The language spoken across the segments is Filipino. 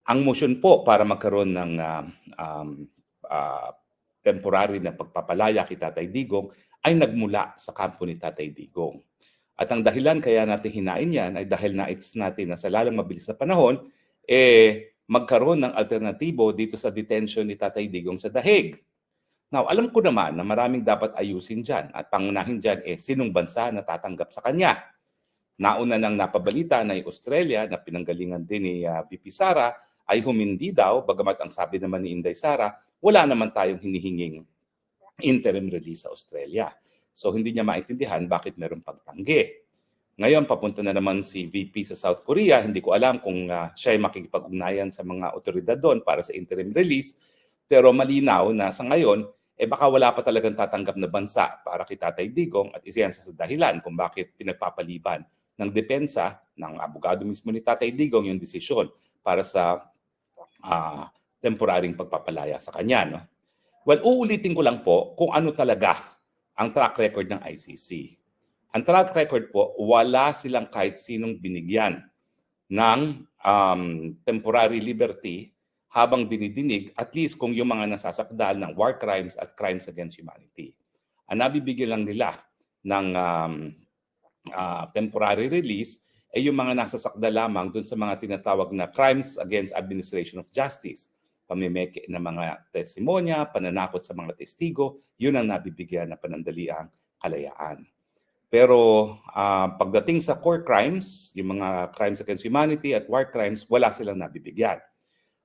Ang motion po para magkaroon ng temporary na pagpapalaya kay Tatay Digong ay nagmula sa kampo ni Tatay Digong. At ang dahilan kaya natin hinain yan ay dahil nais natin na sa lalong mabilis na panahon, magkaroon ng alternatibo dito sa detention ni Tatay Digong sa Dahig. Now, alam ko naman na maraming dapat ayusin dyan at pangunahin dyan sinong bansa na tatanggap sa kanya. Nauna nang napabalita na yung Australia na pinanggalingan din ni VP Sara ay humindi daw, bagamat ang sabi naman ni Inday Sara, wala naman tayong hinihinging interim release sa Australia. So hindi niya maintindihan bakit merong pagtanggi. Ngayon, papunta na naman si VP sa South Korea. Hindi ko alam kung siya ay makikipag-ugnayan sa mga otoridad doon para sa interim release. Pero malinaw na sa ngayon, baka wala pa talagang tatanggap na bansa para kay Tatay Digong at isa yan sa dahilan kung bakit pinagpapaliban ng depensa ng abogado mismo ni Tatay Digong yung desisyon para sa temporaryong pagpapalaya sa kanya. No? Well, uulitin ko lang po kung ano talaga ang track record ng ICC. Ang track record po, wala silang kahit sinong binigyan ng temporary liberty habang dinidinig, at least kung yung mga nasasakdal ng war crimes at crimes against humanity. Ang nabibigyan lang nila ng temporary release ay yung mga nasasakdal lamang dun sa mga tinatawag na crimes against administration of justice. Pamimeke ng mga testimonya, pananakot sa mga testigo, yun ang nabibigyan na panandaliang kalayaan. Pero pagdating sa core crimes, yung mga crimes against humanity at war crimes, wala silang nabibigyan.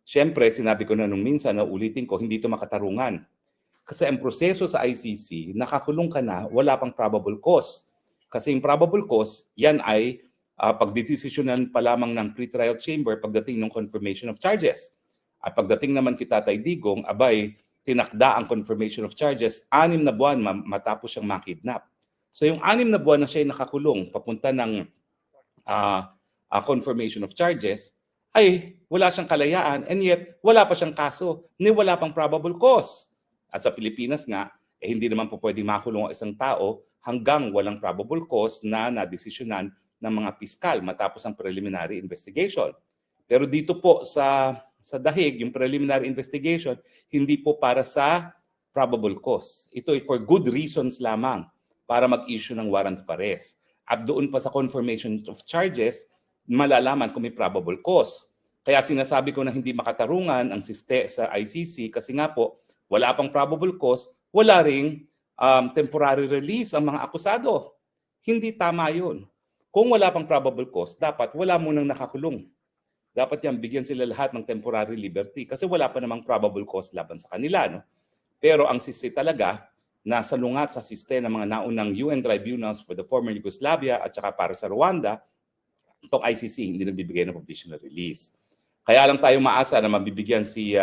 Siyempre, sinabi ko na nung minsan, na ulitin ko, hindi ito makatarungan. Kasi ang proseso sa ICC, nakakulong ka na, wala pang probable cause. Kasi yung probable cause, yan ay pagdedesisyonan pa lamang ng pre-trial chamber pagdating ng confirmation of charges. At pagdating naman kay Tatay Digong, abay, tinakda ang confirmation of charges, 6 na buwan matapos siyang makidnap. So yung 6 na buwan na siya nakakulong, papunta ng confirmation of charges, ay wala siyang kalayaan, and yet wala pa siyang kaso, ni wala pang probable cause. At sa Pilipinas nga, hindi naman po pwedeng makulong ang isang tao hanggang walang probable cause na nadesisyonan ng mga piskal matapos ang preliminary investigation. Pero dito po sa Dahig, yung preliminary investigation, hindi po para sa probable cause. Ito ay for good reasons lamang para mag-issue ng warrant of arrest. At doon pa sa confirmation of charges, malalaman kung may probable cause. Kaya sinasabi ko na hindi makatarungan ang siste sa ICC kasi nga po, wala pang probable cause, wala ring temporary release ang mga akusado. Hindi tama yun. Kung wala pang probable cause, dapat wala munang nakakulong. Dapat yan, bigyan sila lahat ng temporary liberty kasi wala pa namang probable cause laban sa kanila. No? Pero ang siste talaga, nasa lungat sa siste ng mga naunang UN tribunals for the former Yugoslavia at saka para sa Rwanda, itong ICC hindi nagbibigay ng provisional release. Kaya lang tayo maasa na mabibigyan si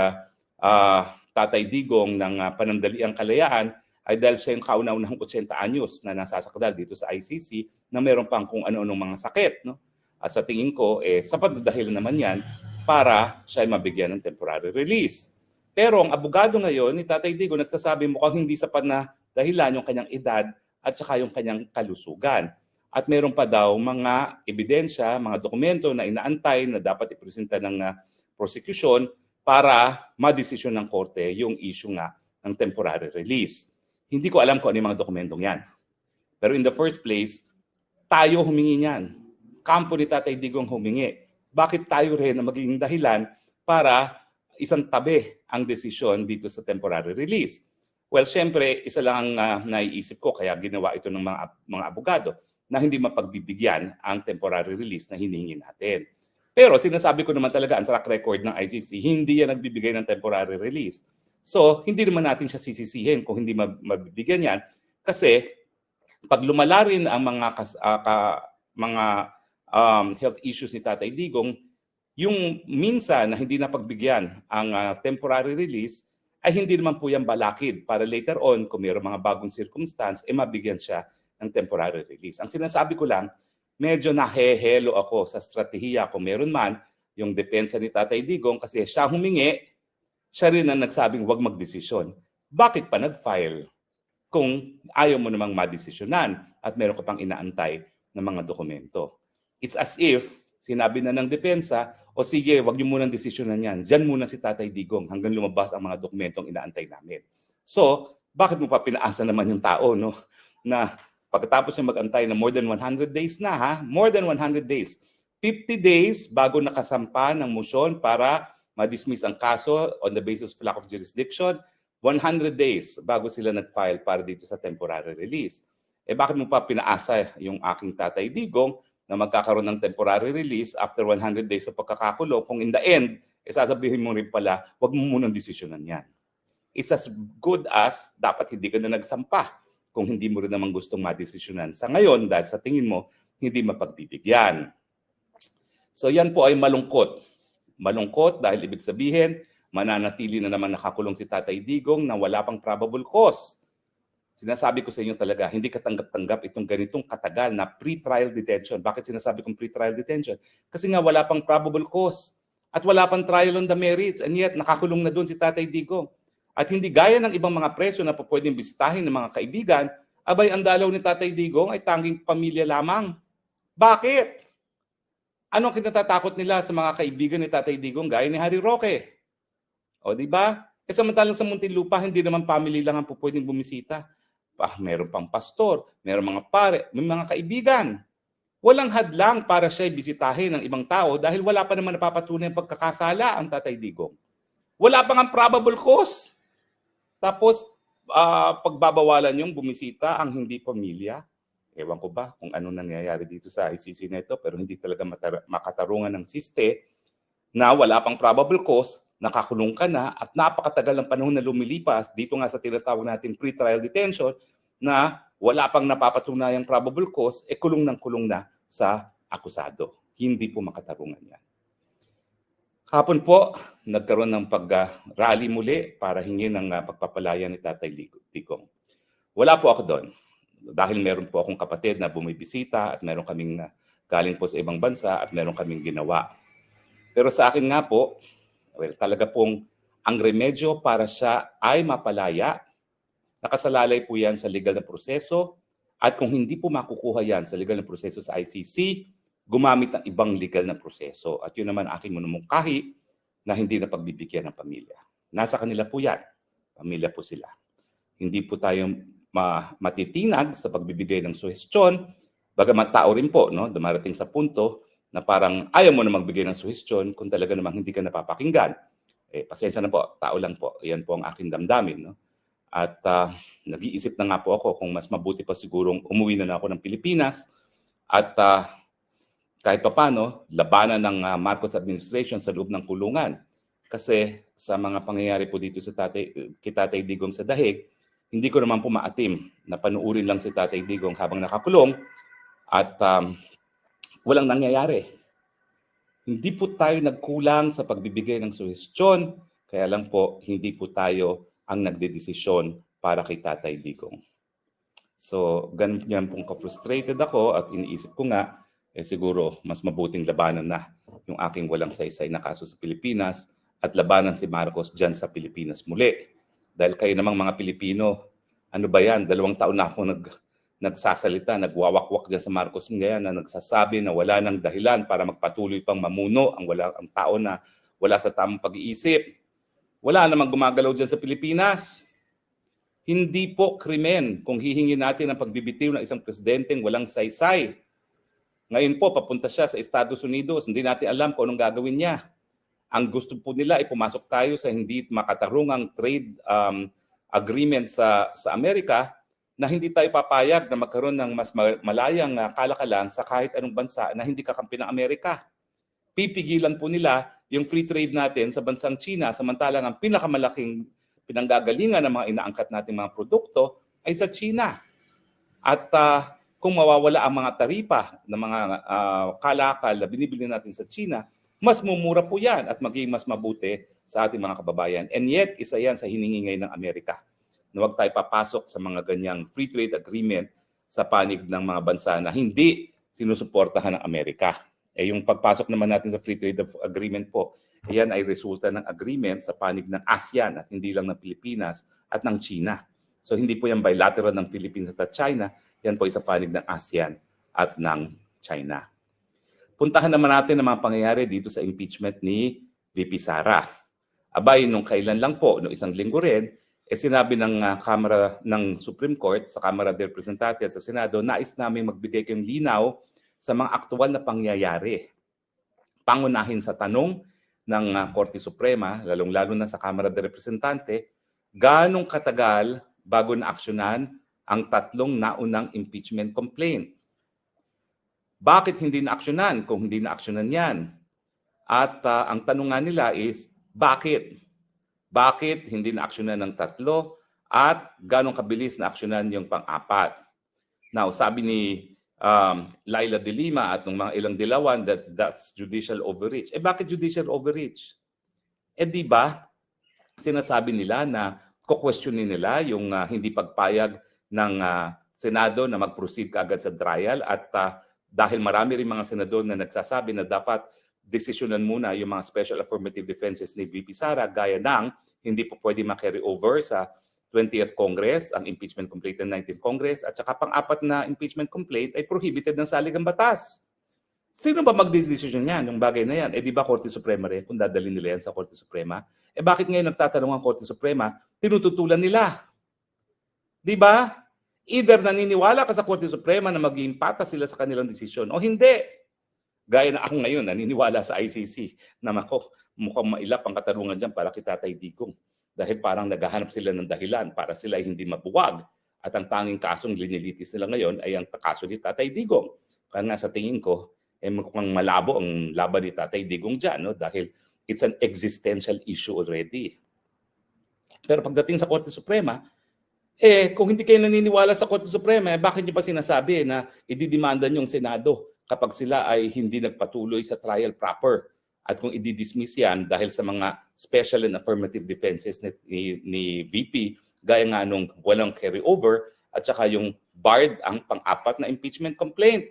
Tatay Digong ng panandaliang kalayaan ay dahil siya yung kauna-unahang 80 anyos na nasasakdal dito sa ICC na meron pang kung ano-anong mga sakit. No? At sa tingin ko, sapat na dahil naman yan para siya ay mabigyan ng temporary release. Pero ang abogado ngayon ni Tatay Digong nagsasabi mukhang hindi sapat na dahilan yung kanyang edad at saka yung kanyang kalusugan. At meron pa daw mga ebidensya, mga dokumento na inaantay na dapat ipresenta ng prosecution para madesisyon ng korte yung issue nga ng temporary release. Hindi ko alam kung ano yung mga dokumentong yan. Pero in the first place, tayo humingi niyan. Kampo ni Tatay Digong humingi. Bakit tayo rin na magiging dahilan para isang tabi ang desisyon dito sa temporary release? Well, syempre, isa lang ang naiisip ko, kaya ginawa ito ng mga abogado, na hindi mapagbibigyan ang temporary release na hiningi natin. Pero sinasabi ko naman talaga, ang track record ng ICC, hindi yan nagbibigay ng temporary release. So, hindi naman natin siya sisisihin kung hindi mabibigyan yan. Kasi, pag lumala rin ang mga health issues ni Tatay Digong, yung minsan na hindi napagbigyan ang temporary release, ay hindi naman po yan balakid para later on, kung mayroong mga bagong circumstance, mabigyan siya ng temporary release. Ang sinasabi ko lang, medyo nahehelo ako sa strategiya kung meron man yung depensa ni Tatay Digong kasi siya humingi, siya rin ang nagsabing huwag magdesisyon. Bakit pa nag-file kung ayaw mo namang madesisyonan at meron ka pang inaantay ng mga dokumento? It's as if Sinabi na ng depensa, o sige, wag niyo munang desisyonan yan. Diyan muna si Tatay Digong hanggang lumabas ang mga dokumentong inaantay namin. So, bakit mo pa pinaasa naman yung tao, no? Na pagkatapos niya mag-antay na more than 100 days na, ha? More than 100 days. 50 days bago nakasampa ng motion para ma-dismiss ang kaso on the basis of lack of jurisdiction. 100 days bago sila nag-file para dito sa temporary release. Eh bakit mo pa pinaasa yung aking Tatay Digong na magkakaroon ng temporary release after 100 days sa pagkakakulong kung in the end, sasabihin mo rin pala, wag mo munang desisyonan yan. It's as good as dapat hindi ka na nagsampa kung hindi mo rin naman gustong madesisyonan. Sa ngayon, dahil sa tingin mo, hindi mapagbibigyan. So yan po ay malungkot. Malungkot dahil ibig sabihin, mananatili na naman nakakulong si Tatay Digong na wala pang probable cause. Sinasabi ko sa inyo talaga, hindi katanggap-tanggap itong ganitong katagal na pre-trial detention. Bakit sinasabi kong pre-trial detention? Kasi nga wala pang probable cause at wala pang trial on the merits and yet nakakulong na doon si Tatay Digong. At hindi gaya ng ibang mga preso na pwedeng bisitahin ng mga kaibigan, abay ang dalaw ni Tatay Digong ay tanging pamilya lamang. Bakit? Anong kinatatakot nila sa mga kaibigan ni Tatay Digong gaya ni Harry Roque? O, di ba? Eh, samantalang sa Muntinlupa, hindi naman family lang ang pwedeng bumisita. Meron pang pastor, meron mga pare, may mga kaibigan. Walang hadlang para siya bisitahin ng ibang tao dahil wala pa naman napapatunay ang pagkakasala ang Tatay Digong. Wala pa nga probable cause. Tapos, pagbabawalan yung bumisita ang hindi pamilya. Ewan ko ba kung ano nangyayari dito sa ICC na ito, pero hindi talaga makatarungan ng siste na wala pang probable cause, nakakulong ka na at napakatagal ng panahon na lumilipas dito nga sa tinatawag natin pre-trial detention na wala pang napapatunayang probable cause, kulong ng kulong na sa akusado. Hindi po makatarungan yan. Hapon po, nagkaroon ng pag-rally muli para hingin ng pagpapalaya ni Tatay Digong. Wala po ako doon dahil meron po akong kapatid na bumibisita at meron kaming galing po sa ibang bansa at meron kaming ginawa. Pero sa akin nga po, talaga pong ang remedyo para siya ay mapalaya, nakasalalay po yan sa legal na proseso at kung hindi po makukuha yan sa legal na proseso sa ICC, gumamit ng ibang legal na proseso. At yun naman aking minumungkahi na hindi na pagbibigyan ng pamilya. Nasa kanila po yan. Pamilya po sila. Hindi po tayo matitinag sa pagbibigay ng suhestyon, bagamat tao rin po, no, dumarating sa punto na parang ayaw mo na magbigay ng suhestyon kung talaga namang hindi ka napapakinggan. Pasensya na po, tao lang po. Yan po ang aking damdamin. No? At nag-iisip na nga po ako kung mas mabuti pa sigurong umuwi na ako ng Pilipinas at kahit papano, labanan ng Marcos administration sa loob ng kulungan. Kasi sa mga pangyayari po dito sa Tatay Digong sa dahig, hindi ko naman po maatim na panuurin lang si Tatay Digong habang nakakulong at walang nangyayari. Hindi po tayo nagkulang sa pagbibigay ng suhestyon, kaya lang po hindi po tayo ang nagdedesisyon para kay Tatay Digong. So, ganyan pong ka-frustrated ako at iniisip ko nga, siguro mas mabuting labanan na yung aking walang saysay na kaso sa Pilipinas at labanan si Marcos dyan sa Pilipinas muli. Dahil kayo namang mga Pilipino, ano ba yan? 2 taon na ako nagsasalita, nagwawakwak dyan sa Marcos ngayon na nagsasabi na wala nang dahilan para magpatuloy pang mamuno ang tao na wala sa tamang pag-iisip. Wala namang gumagalaw dyan sa Pilipinas. Hindi po krimen kung hihingin natin ang pagbibitiw ng isang presidenteng walang saysay. Ngayon po, papunta siya sa Estados Unidos. Hindi natin alam kung anong gagawin niya. Ang gusto po nila ay pumasok tayo sa hindi makatarungang trade agreement sa Amerika na hindi tayo papayag na magkaroon ng mas malayang kalakalan sa kahit anong bansa na hindi kakampi ng Amerika. Pipigilan po nila yung free trade natin sa bansang China samantalang ang pinakamalaking pinanggagalingan ng mga inaangkat nating mga produkto ay sa China. At kung mawawala ang mga taripa ng mga kalakal na binibili natin sa China, mas mumura po yan at magiging mas mabuti sa ating mga kababayan. And yet, isa yan sa hiningingay ng Amerika. Na huwag tayo papasok sa mga ganyang free trade agreement sa panig ng mga bansa na hindi sinusuportahan ng Amerika. Yung pagpasok naman natin sa free trade agreement po, yan ay resulta ng agreement sa panig ng ASEAN at hindi lang ng Pilipinas at ng China. So hindi po yan bilateral ng Philippines at China, yan po ay sa panig ng ASEAN at ng China. puntahan naman natin ang mga pangyayari dito sa impeachment ni VP Sara. Abay, nung kailan lang po, nung isang linggo rin, sinabi ng Kamara ng Supreme Court, sa Kamara de Representantes at sa Senado, nais namin magbigay kayong linaw sa mga aktual na pangyayari. Pangunahin sa tanong ng Korte Suprema, lalong-lalo na sa Kamara de Representante, ganong katagal bago na-aksyonan ang tatlong naunang impeachment complaint? Bakit hindi na-aksyonan kung hindi na-aksyonan yan? At ang tanong nga nila is, bakit? Bakit hindi na-aksyonan ng tatlo? At ganong kabilis na-aksyonan yung pang-apat? Now, sabi ni Laila de Lima at ng mga ilang dilawan that's judicial overreach. Bakit judicial overreach? Di ba, sinasabi nila na kukwestiyonin nila yung hindi pagpayag ng Senado na mag-proceed kaagad sa trial at dahil marami rin mga senador na nagsasabi na dapat desisyonan muna yung mga special affirmative defenses ni VP Sara gaya ng hindi po pwede ma-carry over sa 20th Congress, ang impeachment complaint ng 19th Congress, at saka pang-apat na impeachment complaint ay prohibited ng saligang batas. Sino ba magdedesisyon yan, yung bagay na yan? Di ba Korte Suprema rin, kung dadalhin nila yan sa Korte Suprema? Bakit ngayon nagtatanong ang Korte Suprema, tinututulan nila? Di ba? Either naniniwala ka sa Korte Suprema na magiging patas sila sa kanilang desisyon o hindi. Gaya na ako ngayon, naniniwala sa ICC na mukhang mailap ang katarungan dyan para kay Tatay Digong. Dahil parang naghahanap sila ng dahilan para sila ay hindi mabuwag. At ang tanging kasong linilitis nila ngayon ay ang kaso ni Tatay Digong. Kaya nga sa tingin ko, mukhang malabo ang laban ni Tatay Digong dyan, no? Dahil it's an existential issue already. Pero pagdating sa Korte Suprema, kung hindi kayo naniniwala sa Korte Suprema, bakit niyo pa sinasabi na ididemandan yung Senado kapag sila ay hindi nagpatuloy sa trial proper? At kung i-dismiss yan dahil sa mga special and affirmative defenses ni VP, gaya nga nung walang carryover at saka yung barred ang pang-apat na impeachment complaint.